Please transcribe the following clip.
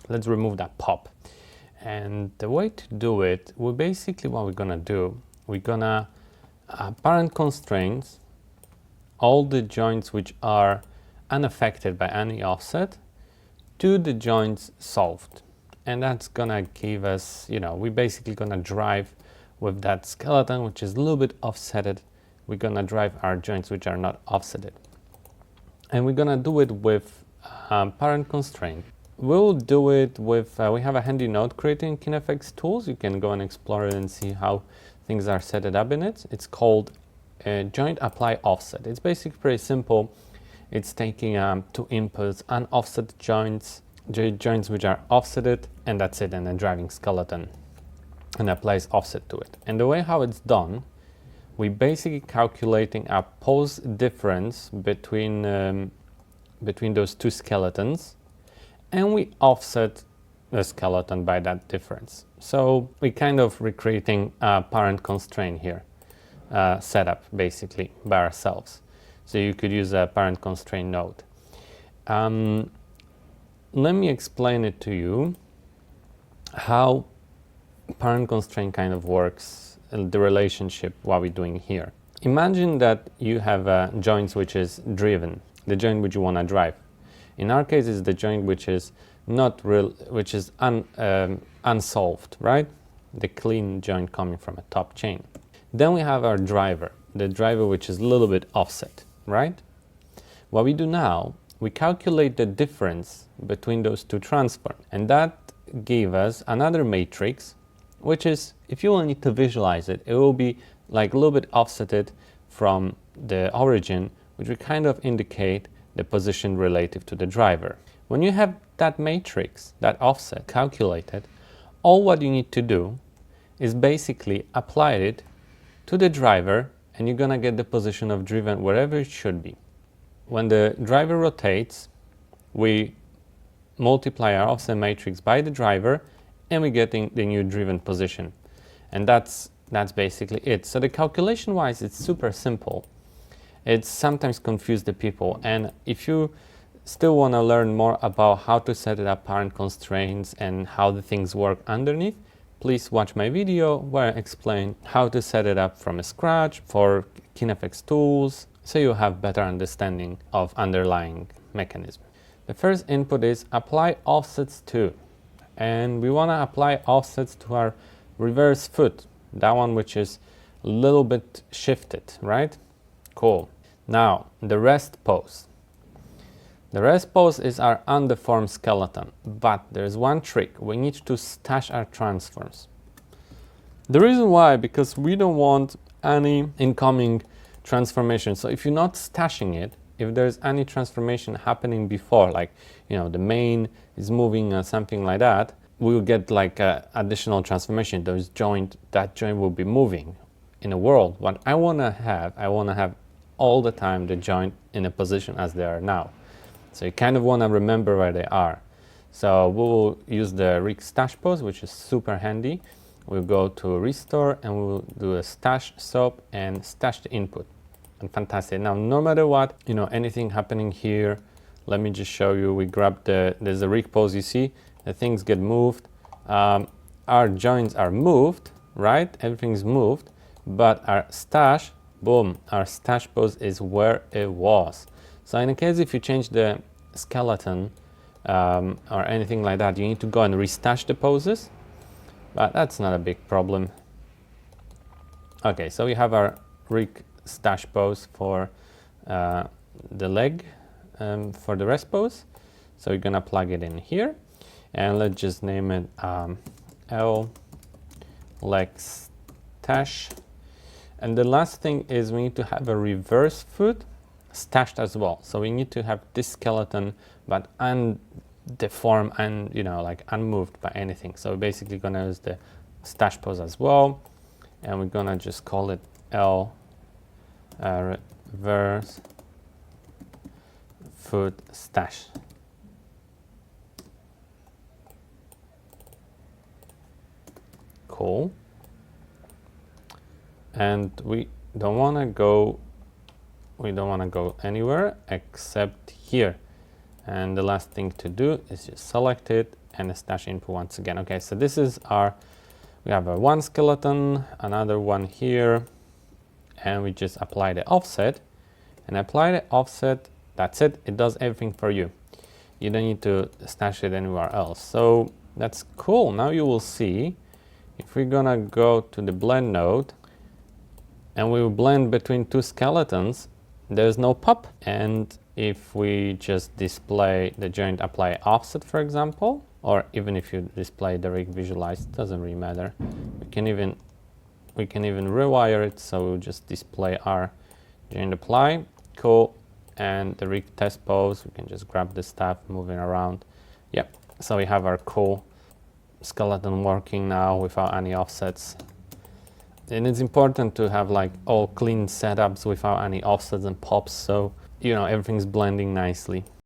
let's remove that pop. And the way to do it, we basically, what we're gonna do, we're gonna parent constraints all the joints which are unaffected by any offset to the joints solved. And that's gonna give us, we're basically gonna drive with that skeleton, which is a little bit offsetted. We're gonna drive our joints which are not offsetted. And we're gonna do it with parent constraint. We'll do it with, we have a handy node creating KineFX tools. You can go and explore it and see how things are set up in it. It's called joint apply offset. It's basically pretty simple. It's taking two inputs, unoffset joints which are offsetted, and that's it, and then driving skeleton and applies offset to it. And the way how it's done, we're basically calculating a pose difference between those two skeletons, and we offset the skeleton by that difference. So we're kind of recreating a parent constraint here, setup basically by ourselves. So you could use a parent constraint node. Let me explain it to you how parent constraint kind of works, the relationship, what we're doing here. Imagine that you have a joint which is driven, the joint which you want to drive. In our case, it's the joint which is not real, which is unsolved, right? The clean joint coming from a top chain. Then we have our driver, the driver which is a little bit offset, right? What we do now, we calculate the difference between those two transforms, and that gave us another matrix, which is, if you will need to visualize it, it will be like a little bit offsetted from the origin, which will kind of indicate the position relative to the driver. When you have that matrix, that offset calculated, all what you need to do is basically apply it to the driver, and you're gonna get the position of driven wherever it should be. When the driver rotates, we multiply our offset matrix by the driver, and we're getting the new driven position. And that's basically it. So the calculation wise, it's super simple. It's sometimes confused the people, and if you still want to learn more about how to set it up parent constraints and how the things work underneath, please watch my video where I explain how to set it up from scratch for KineFX tools, so you have better understanding of underlying mechanism. The first input is apply offsets to, and we want to apply offsets to our reverse foot, that one which is a little bit shifted, right? Cool. Now the rest pose. The rest pose is our undeformed skeleton, but there's one trick. We need to stash our transforms. The reason why, because we don't want any incoming transformation. So if you're not stashing it, if there's any transformation happening before, like, the main is moving or something like that, we'll get like additional transformation. That joint will be moving in a world. What I want to have all the time the joint in a position as they are now. So you kind of want to remember where they are. So we'll use the rig stash pose, which is super handy. We'll go to restore and we'll do a stash soap and stash the input. And fantastic. Now, no matter what, anything happening here, let me just show you. We grab there's a rig pose, you see, the things get moved. Our joints are moved, right? Everything's moved, but our stash, boom, our stash pose is where it was. So in case if you change the skeleton or anything like that, you need to go and restash the poses, but that's not a big problem. Okay, so we have our rig stash pose for the leg for the rest pose. So we're gonna plug it in here, and let's just name it L leg stash. And the last thing is we need to have a reverse foot stashed as well. So we need to have this skeleton but undeformed and like unmoved by anything. So we're basically gonna use the stash pose as well, and we're gonna just call it L reverse foot stash. Cool. And we don't want to go anywhere except here. And the last thing to do is just select it and stash input once again. Okay, so this is our, we have a one skeleton, another one here, and we just apply the offset, and apply the offset. That's it. It does everything for you. You don't need to stash it anywhere else. So that's cool. Now you will see, if we're gonna go to the blend node and we will blend between two skeletons, there's no pop. And if we just display the joint apply offset, for example, or even if you display direct visualize, it doesn't really matter. We can even rewire it, so we'll just display our joint apply. Cool. And the rig test pose, we can just grab the stuff moving around. Yep, so we have our cool skeleton working now without any offsets. And it's important to have like all clean setups without any offsets and pops, so you know everything's blending nicely.